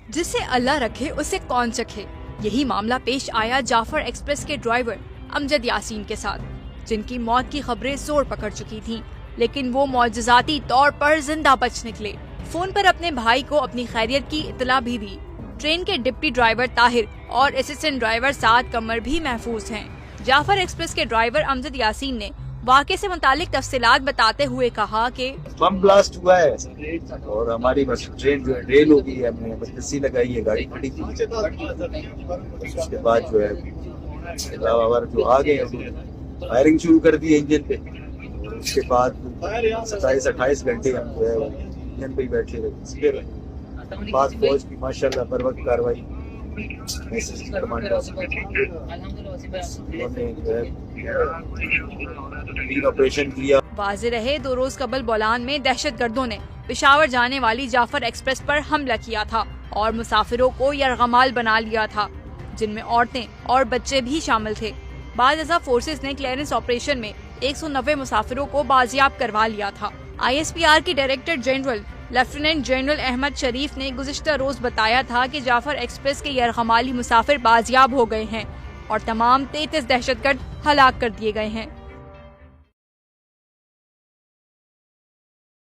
जिसे अल्लाह रखे उसे कौन चखे। यही मामला पेश आया जाफर एक्सप्रेस के ड्राइवर अमजद यासीन के साथ, जिनकी मौत की खबरें जोर पकड़ चुकी थीं, लेकिन वो मौजज़ाती तौर पर जिंदा बच निकले। फोन पर अपने भाई को अपनी खैरियत की इत्तला भी दी। ट्रेन के डिप्टी ड्राइवर ताहिर और असिस्टेंट ड्राइवर साद कमर भी महफूज हैं। जाफर एक्सप्रेस के ड्राइवर अमजद यासीन ने वाक़े से मुतालिक तफसीलात बताते हुए कहा कि बम ब्लास्ट हुआ है और हमारी बस ट्रेन जो है रेल हो गई है, हमने बदतसी लगाई है, गाड़ी खड़ी थी। उसके बाद जो है जो आ गए फायरिंग शुरू कर दी इंजन पे। उसके बाद 27-28 घंटे हम जो है इंजन पे ही बैठे रहे। पास फौज की माशाल्लाह बर वक्त कार्रवाई ऑपरेशन किया। वाज़ेह रहे 2 रोज कबल बोलान में दहशतगर्दों ने पेशावर जाने वाली जाफर एक्सप्रेस पर हमला किया था और मुसाफिरों को यरगमाल बना लिया था, जिनमें औरतें और बच्चे भी शामिल थे। बाद अज़ा फोर्सेस ने क्लियरेंस ऑपरेशन में 190 मुसाफिरों को बाजियाब करवा लिया था। ISPR की director general lieutenant general Ahmed Sharif ने गुज़िश्ता रोज बताया था कि जाफर एक्सप्रेस के यरगमाली मुसाफिर बाजियाब हो गए हैं और तमाम 33 दहशतगर्द हलाक कर दिए गए हैं।